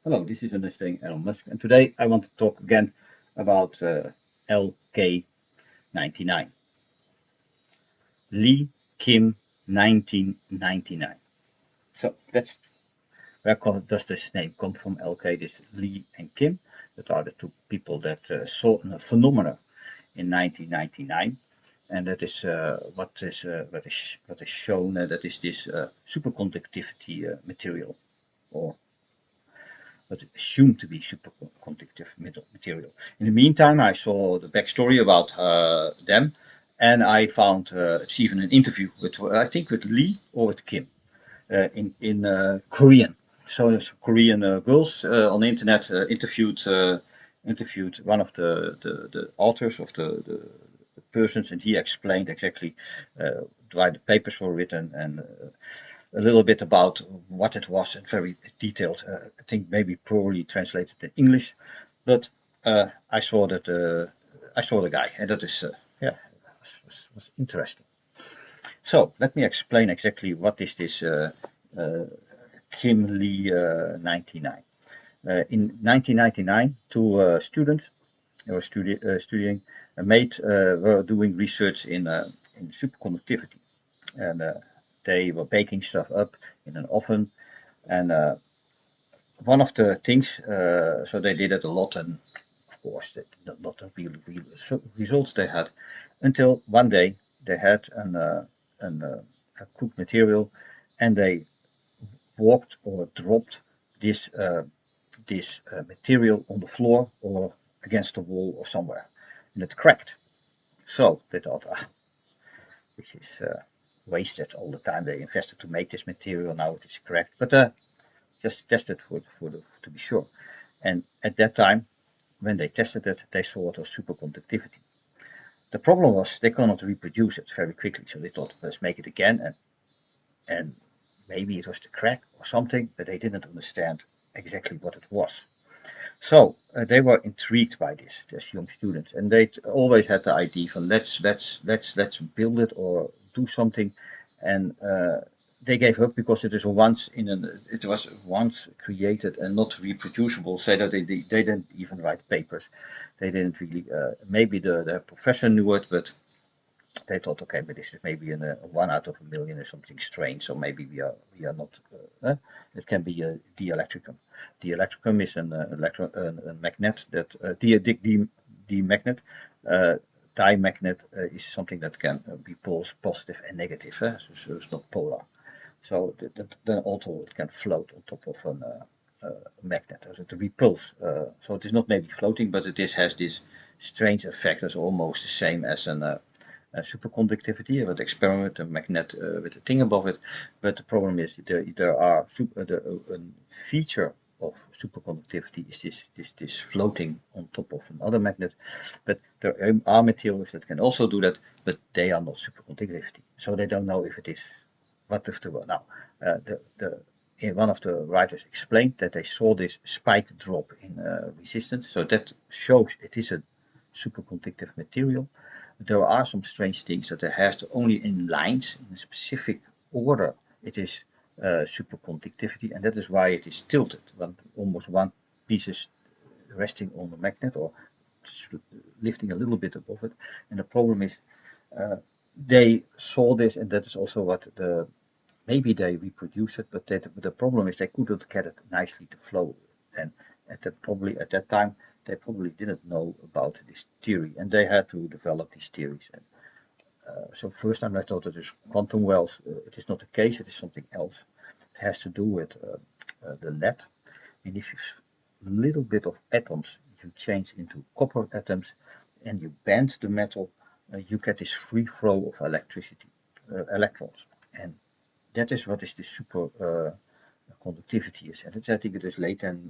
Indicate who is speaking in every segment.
Speaker 1: Hello, this is Understanding Elon Musk, and today I want to talk again about LK99. Lee Kim 1999. So that's does this name come from? LK, this Lee and Kim, that are the two people that saw a phenomena in 1999, and that is what is shown. That is this superconductivity material, or but assumed to be superconductive material. In the meantime, I saw the backstory about them, and I found it's even an interview with I think with Lee or with Kim in Korean. So there's Korean girls on the internet interviewed one of the authors of the persons, and he explained exactly why the papers were written and a little bit about what it was and very detailed. I think maybe poorly translated in English, but I saw that I saw the guy, and that is yeah was interesting. So let me explain exactly what is this uh, Kim Lee 99. In 1999, two students who were studying were doing research in superconductivity, and they were baking stuff up in an oven. And one of the things, so they did it a lot, and of course, not the real results they had, until one day they had a cooked material, and they walked or dropped this material on the floor or against the wall or somewhere, and it cracked. So they thought, this is wasted all the time they invested to make this material. Now it is cracked, but just test it to be sure. And at that time, when they tested it, they saw it was superconductivity. The problem was they cannot reproduce it very quickly, so they thought, let's make it again, and maybe it was the crack or something, but they didn't understand exactly what it was. So they were intrigued by this, as young students, and they always had the idea from let's build it or do something, and they gave up because it was once created and not reproducible. So that they didn't even write papers. They didn't really. Maybe the professor knew it, but they thought, okay, but this is maybe a one out of a million or something strange. So maybe we are not. It can be a dielectricum. Dielectricum is a magnet that the magnet. Dimagnet is something that can be poles positive and negative, so it's not polar. So then also it can float on top of a magnet. So it repulse. So it is not maybe floating, but has this strange effect. It's almost the same as superconductivity with experiment a magnet with a thing above it. But the problem is there are a feature of superconductivity is this floating on top of another magnet. But there are materials that can also do that, but they are not superconductivity. So they don't know if it is what if the now one of the writers explained that they saw this spike drop in resistance, so that shows it is a superconductive material. There are some strange things that it has to only in lines in a specific order. It is superconductivity, and that is why it is tilted. Almost one piece is resting on the magnet or lifting a little bit above it. And the problem is they saw this, and that is also what maybe they reproduce it, but the problem is they couldn't get it nicely to flow. And at that time they probably didn't know about this theory, and they had to develop these theories. And so first time I thought it is quantum wells. It is not the case. It is something else. It has to do with the lead. And if you a little bit of atoms you change into copper atoms and you bend the metal, you get this free flow of electrons. And that is what is the super conductivity is. And I think it is late than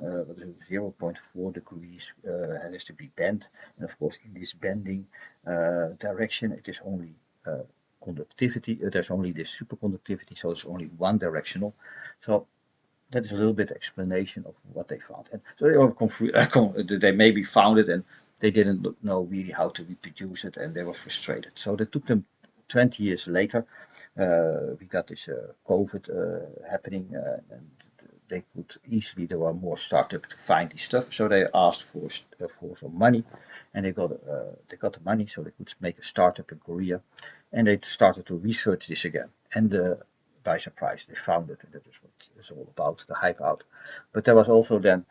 Speaker 1: 0.4 degrees. It has to be bent. And of course, in this bending direction, it is only conductivity. There's only this superconductivity, so it's only one directional. So that is a little bit explanation of what they found. And so they were they maybe found it and they didn't know really how to reproduce it, and they were frustrated. So that took them 20 years later. We got this COVID happening, and they could easily, there were more startups to find this stuff, so they asked for some money, and they got the money so they could make a startup in Korea, and they started to research this again. And by surprise, they found it, and that is what it's all about, the hype out. But there was also then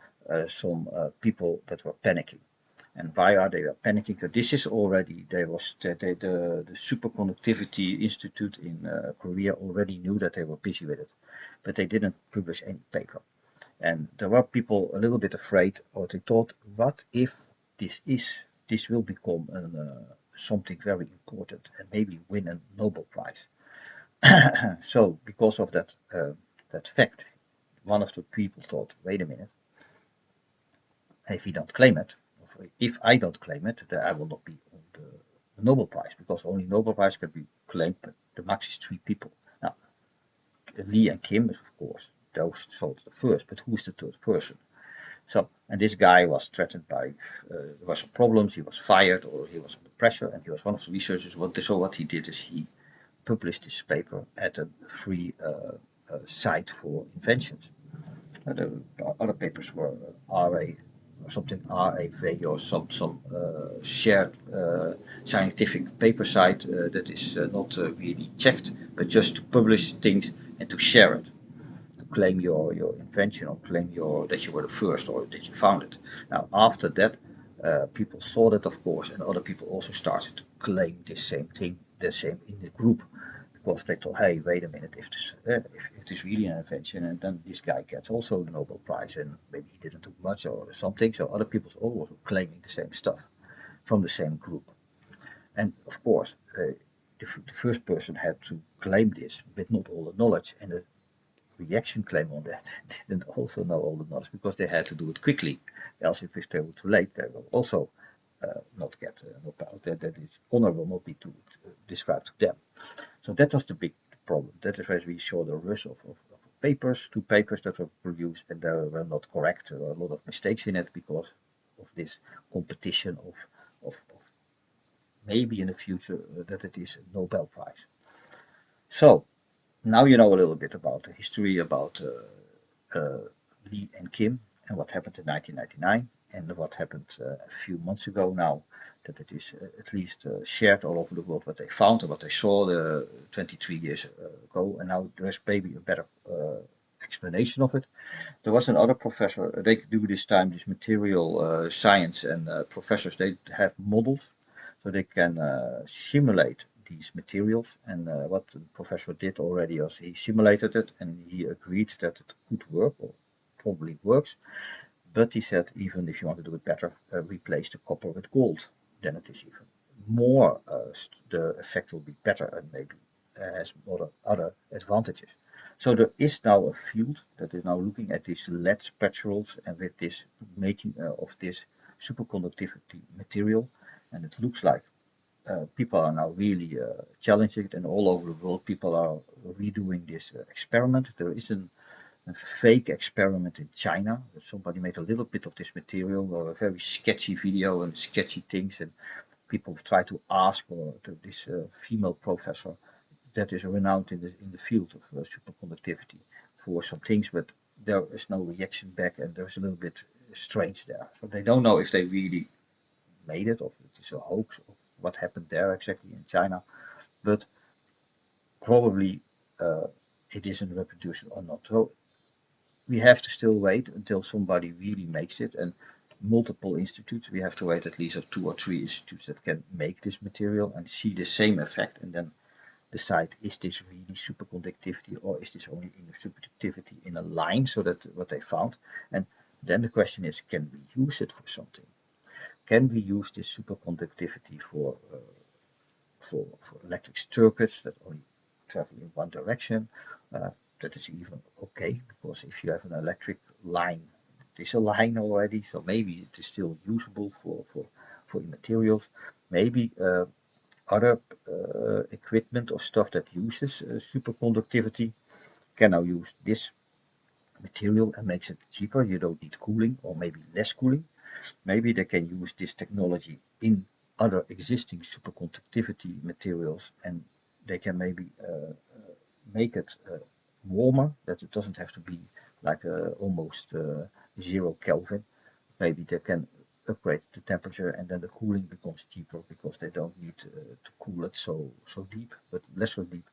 Speaker 1: some people that were panicking. And why are they panicking? Because this is already, the Superconductivity Institute in Korea already knew that they were busy with it, but they didn't publish any paper. And there were people a little bit afraid, or they thought, what if this will become something very important and maybe win a Nobel Prize? So because of that fact, one of the people thought, wait a minute, if we don't claim it, if I don't claim it, then I will not be on the Nobel Prize, because only Nobel Prize can be claimed, but the max is 3 people. Now, Lee and Kim is, of course, those sold the first, but who's the third person? So, and this guy was threatened by, there were some problems, he was fired, or he was under pressure, and he was one of the researchers. So what he did is he published this paper at a free site for inventions. The other papers were RA or something, RAV, or some shared scientific paper site that is not really checked, but just to publish things and to share it, to claim your invention, or claim that you were the first, or that you found it. Now after that, people saw that, of course, and other people also started to claim the same thing, the same in the group, because they thought, hey, wait a minute, if it is really an invention, and then this guy gets also the Nobel Prize, and maybe he didn't do much or something, so other people are also claiming the same stuff from the same group. And of course, the first person had to claim this with not all the knowledge, and the reaction claim on that didn't also know all the knowledge, because they had to do it quickly. Else, if they were too late, they will also not get Nobel. That is, honor will not be described to them. So that was the big problem. That is where we saw the rush of papers, 2 papers that were produced, and they were not correct. There were a lot of mistakes in it because of this competition of maybe in the future that it is a Nobel Prize. So now you know a little bit about the history about Lee and Kim, and what happened in 1999, and what happened a few months ago now, that it is at least shared all over the world, what they found and what they saw 23 years ago, and now there's maybe a better explanation of it. There was another professor, they do this time, this material science, and professors, they have models, so they can simulate these materials. And what the professor did already was he simulated it, and he agreed that it could work, or probably works. But he said, even if you want to do it better, replace the copper with gold. Then it is even more, the effect will be better, and maybe has other advantages. So there is now a field that is now looking at these lead spatulas, and with this making of this superconductivity material, and it looks like people are now really challenging it, and all over the world people are redoing this experiment. There is a fake experiment in China that somebody made a little bit of this material, or a very sketchy video and sketchy things, and people try to ask this female professor that is renowned in the field of superconductivity for some things, but there is no reaction back, and there's a little bit strange there. So they don't know if they really made it, or if it is a hoax, or what happened there exactly in China, but probably it isn't reproducible or not. So we have to still wait until somebody really makes it, and multiple institutes, we have to wait at least 2 or 3 institutes that can make this material and see the same effect, and then decide, is this really superconductivity, or is this only in the superconductivity in a line, so that what they found. And then the question is, can we use it for something? Can we use this superconductivity for electric circuits that only travel in one direction? That is even okay, because if you have an electric line, it is a line already, so maybe it is still usable for materials. Maybe other equipment or stuff that uses superconductivity can now use this material and makes it cheaper. You don't need cooling, or maybe less cooling. Maybe they can use this technology in other existing superconductivity materials, and they can maybe make it warmer, that it doesn't have to be like almost 0 Kelvin. Maybe they can upgrade the temperature and then the cooling becomes cheaper because they don't need to cool it so deep, but lesser deep.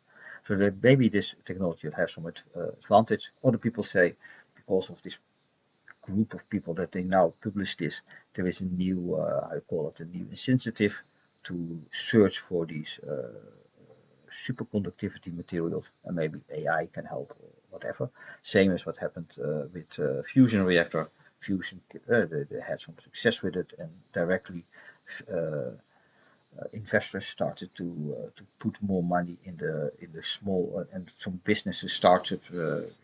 Speaker 1: So that maybe this technology will have some advantage. Other people say because of this group of people that they now publish this, there is a new, I call it a new incentive to search for these superconductivity materials, and maybe AI can help or whatever. Same as what happened with fusion reactor. Fusion, they had some success with it, and directly uh, investors started to put more money in the small and some businesses startups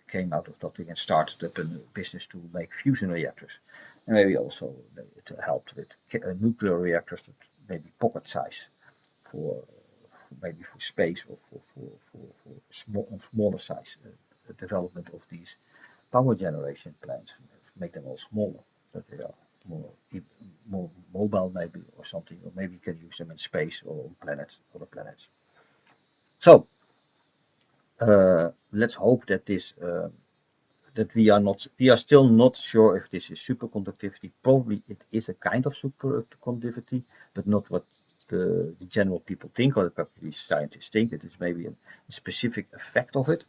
Speaker 1: came out of nothing and started up a business to make fusion reactors, and maybe also it helped with nuclear reactors that maybe pocket size for maybe for space or for smaller size development of these power generation plants, make them all smaller, so they are more more mobile maybe or something, or maybe you can use them in space or on planets, other planets. So let's hope that this that we are still not sure if this is superconductivity. Probably it is a kind of superconductivity, but not what the general people think, or the scientists think. It is maybe a specific effect of it.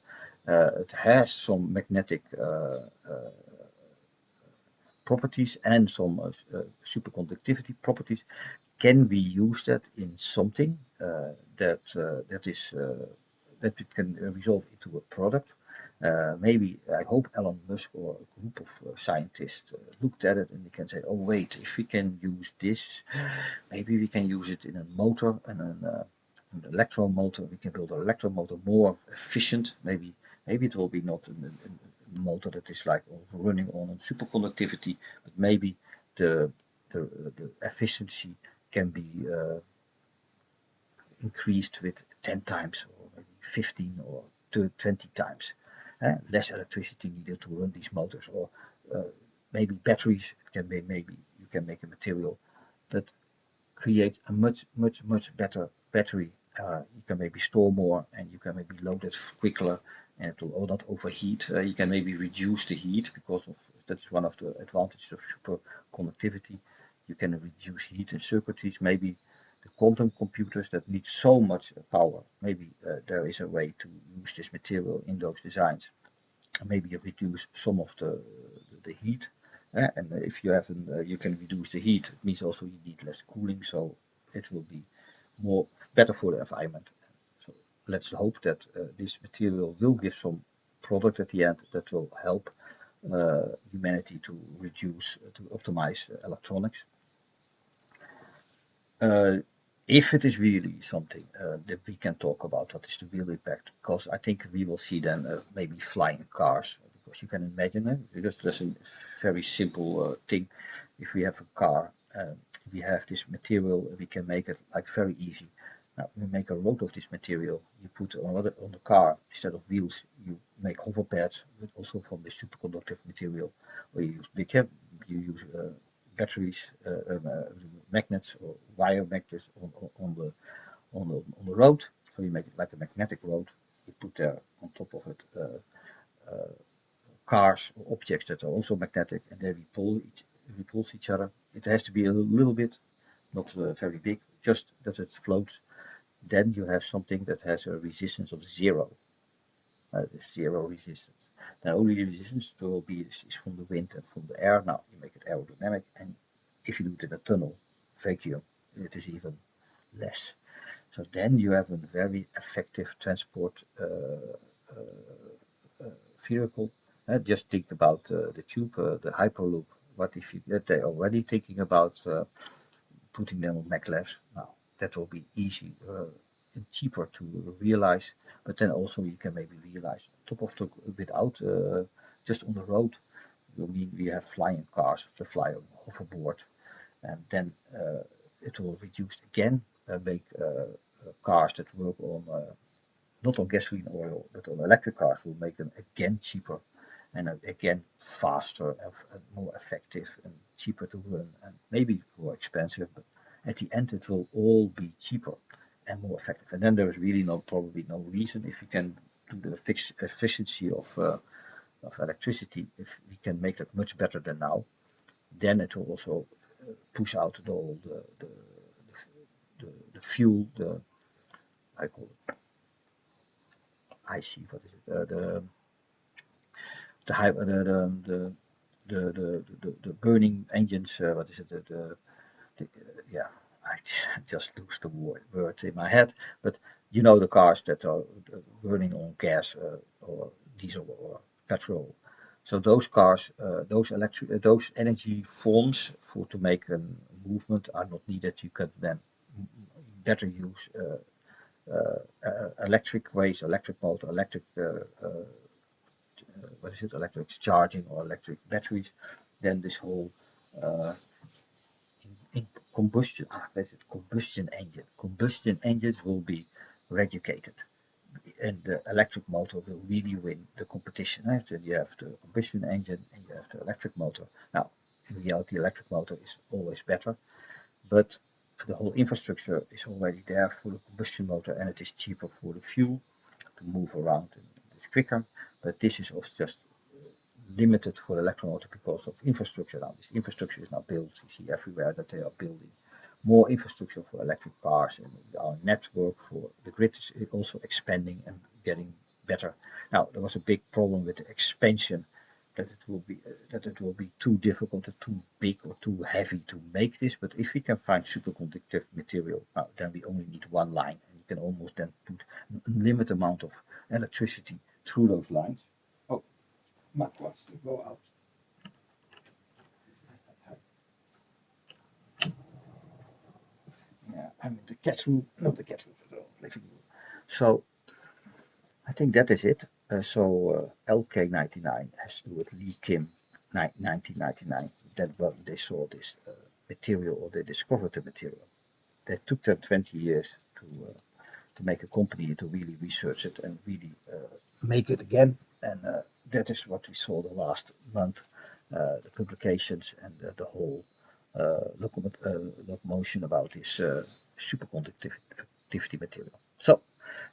Speaker 1: It has some magnetic properties and some superconductivity properties. Can we use that in something that we can resolve into a product? Maybe I hope Elon Musk or a group of scientists looked at it and they can say, "Oh wait, if we can use this, maybe we can use it in a motor and an electromotor. We can build an electromotor more efficient. Maybe it will be not a motor that is like running on superconductivity, but maybe the the efficiency can be increased with 10 times or maybe 15 or 20 times. Less electricity needed to run these motors, or maybe batteries. It can be, maybe you can make a material that creates a much better battery. You can maybe store more and you can maybe load it quicker and it will not overheat. You can maybe reduce the heat because of that's one of the advantages of superconductivity. You can reduce heat in circuitries. Maybe the quantum computers that need so much power. Maybe there is a way to use this material in those designs. Maybe you reduce some of the heat. And if you have you can reduce the heat. It means also you need less cooling, so it will be more better for the environment. So let's hope that this material will give some product at the end that will help humanity to reduce, to optimize electronics. If it is really something that we can talk about, what is the real impact? Because I think we will see then maybe flying cars, because you can imagine it. It's just a very simple thing. If we have a car, we have this material, we can make it like very easy. Now we make a road of this material. You put on the car instead of wheels. You make hover pads, but also from the superconductive material. Or you use you use batteries, magnets or wire magnets on the road. So you make it like a magnetic road. You put there on top of it cars or objects that are also magnetic, and they repulse each other. It has to be a little bit, not very big, just that it floats. Then you have something that has a resistance of zero resistance. The only resistance will be is from the wind and from the air. Now you make it aerodynamic, and if you do it in a tunnel, vacuum, it is even less. So then you have a very effective transport vehicle. Just think about the tube, the hyperloop. What if you they're already thinking about putting them on maglevs? Now that will be easy and cheaper to realize, but then also you can maybe realize on top of the without just on the road. We have flying cars that fly on hoverboard, and then it will reduce again, make cars that work on not on gasoline oil, but on electric cars will make them again cheaper and again faster and more effective and cheaper to run and maybe more expensive. But at the end, it will all be cheaper and more effective. And then there is really probably no reason if you can do the fixed efficiency of of electricity, if we can make that much better than now, then it will also push out the whole the fuel, the I call it IC, what is it? The high the burning engines. What is it? Yeah, I just lose the word in my head. But you know the cars that are burning on gas or diesel or petrol. So those cars, those energy forms for to make a movement are not needed. You can then better use electric ways, electric motor, electric what is it, electric charging or electric batteries. Then this whole uh, in combustion, combustion engine. Combustion engines will be regulated, and the electric motor will really win the competition. Right? So you have the combustion engine and you have the electric motor. Now, in reality, electric motor is always better, but the whole infrastructure is already there for the combustion motor, and it is cheaper for the fuel to move around, and it's quicker. But this is also just limited for the electromotor because of infrastructure now. This infrastructure is now built. You see everywhere that they are building more infrastructure for electric cars, and our network for the grid is also expanding and getting better. Now there was a big problem with the expansion, that it will be too difficult or too big or too heavy to make this. But if we can find superconductive material, then we only need one line, and you can almost then put an unlimited amount of electricity through those lines. Oh, Mark wants to go out. Yeah, I'm in the cat room, not the cat room, the living room. So I think that is it. LK99 has to do with Lee Kim 1999. That when they saw this material, or they discovered the material. That took them 20 years to make a company, to really research it and really make it again. And that is what we saw the last month, the publications and the whole locomotion about this superconductivity material. So,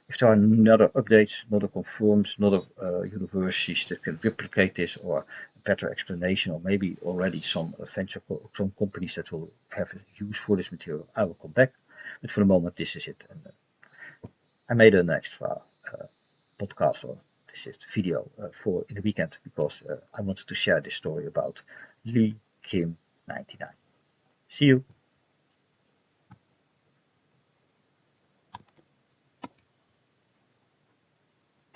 Speaker 1: if there are other updates, other confirms, other universities that can replicate this, or a better explanation, or maybe already some some companies that will have use for this material, I will come back. But for the moment, this is it. And I made an extra podcast, or this is the video for in the weekend, because I wanted to share this story about Lee Kim 99. See you.